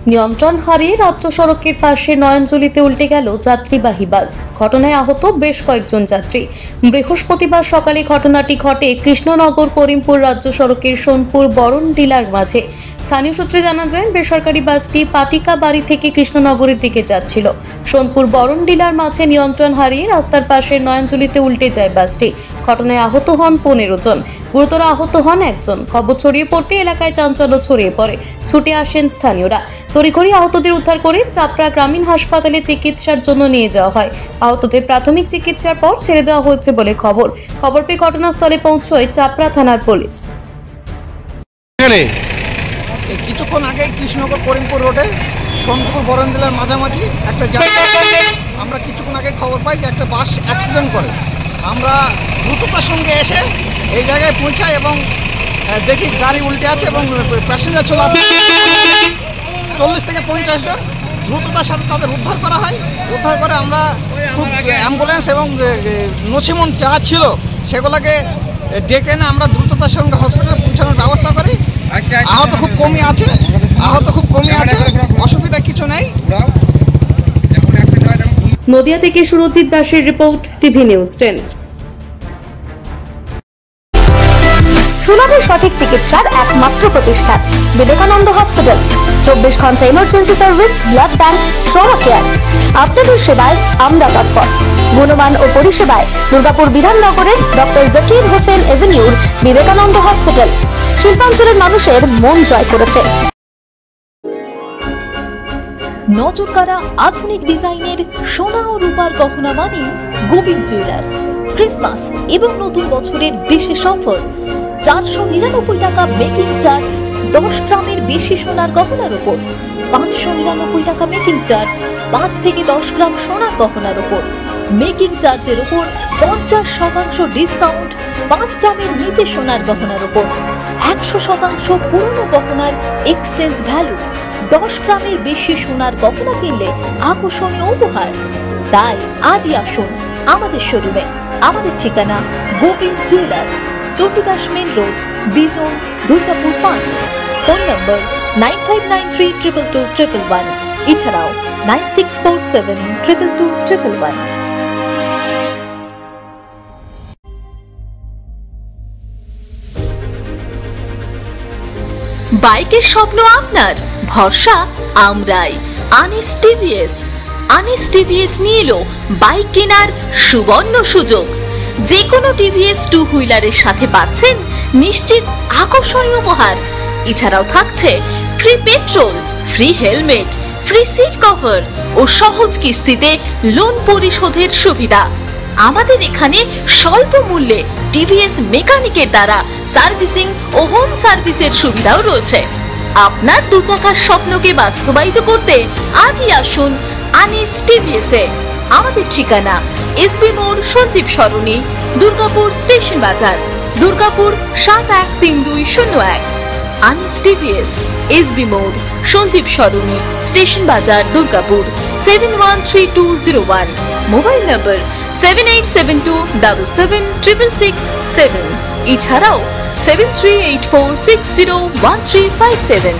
নিয়ন্ত্রণ হারিয়ে রাজ্য সড়কের পাশে নয়নজলিতে উল্টে গেল যাত্রীবাহী বাস। ঘটনায় আহত বেশ কয়েকজন যাত্রী। বৃহস্পতিবার সকালে ঘটনাটি ঘটে কৃষ্ণনগর করিমপুর রাজ্য সড়কের সোনপুর বরণডিলার মাঝে। স্থানীয় সূত্রে জানা যায়, বেসরকারি বাসটি পাটিকা বাড়ি থেকে কৃষ্ণনগরের দিকে যাচ্ছিল। সোনপুর বরণডিলার মাঝে নিয়ন্ত্রণ হারিয়ে রাস্তার পাশে নয়নজলিতে উল্টে যায় বাসটি। ঘটনায় আহত হন 15 জন, গুরুতর আহত হন একজন। খবর ছড়িয়ে পড়তে এলাকায় চাঞ্চল্য ছড়িয়ে পড়ে। ছুটে আসেন স্থানীয়রা। তড়িঘড়ি আহতদের উদ্ধার করে চাপড়া গ্রামীণ হাসপাতালে চিকিৎসার জন্য নিয়ে যাওয়া হয়। আহতদের প্রাথমিক চিকিৎসার পর ছেড়ে দেওয়া হয়েছে বলে খবর পেয়ে ঘটনাস্থলে পৌঁছয় চাপড়া থানার পুলিশ। কিছুক্ষণ আগে কৃষ্ণনগর করিমপুর রোডে সোনপুর বরণডিলার মাঝামাঝি একটা জায়গায় আমরা কিছুক্ষণ আগে খবর পাই যে একটা বাস অ্যাক্সিডেন্ট করে। আমরা দ্রুততার সঙ্গে এসে এই জায়গায় পৌঁছাই এবং দেখি গাড়ি উল্টে আছে এবং প্যাসেঞ্জার ছিল 40 থেকে 50 জন। দ্রুততার সাথে তাদের উদ্ধার করা হয়। উদ্ধার করে আমরা খুব অ্যাম্বুলেন্স এবং নছিমন যা ছিল সেগুলোকে ডেকে এনে আমরা দ্রুততার সঙ্গে হসপিটালে পৌঁছানোর ব্যবস্থা করি। আহত খুব কমই আছে, অসুবিধা কিছু নেই। নদিয়া থেকে সুরজিৎ দাসের রিপোর্ট, টিভি নিউজ 10। সুলভ সঠিক চিকিৎসার একমাত্র প্রতিষ্ঠান বিবেকানন্দ হসপিটাল। 24 ঘন্টা emergency service, blood bank, trauma care. আপনাদের সেবায় আমরা তৎপর। গুণমান ও পরিষেবায় দুর্গাপুর বিধাননগরের ডক্টর জাকির হোসেন এভিনিউর বিবেকানন্দ হসপিটাল শিল্পাঞ্চলের মানুষের মন জয় করেছে। নজরকাড়া আধুনিক ডিজাইনের সোনা ও রূপার গহনা মানে গোবিন্দ জুয়েলার্স। ক্রিসমাস এবং নতুন বছরের বিশেষ অফার 499 টাকা মেকিং চার্জ। 10 গ্রামের বেশি সোনার গহনার উপর 599 টাকা মেকিং চার্জ। 5 থেকে 10 গ্রাম সোনার গহনার উপর মেকিং চার্জের উপর 50% ডিসকাউন্ট। 5 গ্রামের নিচে সোনার গহনার উপর 100% পুরনো গহনার এক্সচেঞ্জ ভ্যালু। 10 গ্রামের বেশি সোনার গহনা কিনলে আকর্ষণীয় উপহার। তাই আজই আসুন আমাদের শোরুমে। আমাদের ঠিকানা Gobinda jewellers, Chandidas main road, Bijan, Durgapur 5। Phone number 9593222111। এছাড়াও 9647222111। বাইকের স্বপ্ন আপনার, ভরসা আমরাই। আনিস টিভিএস। আনিস টিভিএস নিয়ে এলো বাইক কেনার সুবর্ণ সুযোগ। যে কোনো টিভিএস 2 হুইলারের সাথে পাচ্ছেন নিশ্চিত আকর্ষণীয় উপহার। এছাড়াও থাকছে free petrol, free helmet, free seat cover ও সহজ কিস্তিতে লোন পরিশোধের সুবিধা। আমাদের এখানে স্বল্প মূল্যে টিভিএস মেকানিকের দ্বারা সার্ভিসিং ও হোম সার্ভিসের সুবিধাও রয়েছে। আপনার 2 চাকার স্বপ্নকে বাস্তবায়িত করতে আজই আসুন আনিস টিভিএসে। আমাদের ঠিকানা এসবি মোড়, সঞ্জীব সরণি, দুর্গাপুর স্টেশন বাজার, দুর্গাপুর 713201। আনিস টিভিএস, এসবি মোড়, সঞ্জীব সরণি, স্টেশন বাজার, দুর্গাপুর 713201। মোবাইল নম্বর 7872776667। এছাড়াও 7384601357।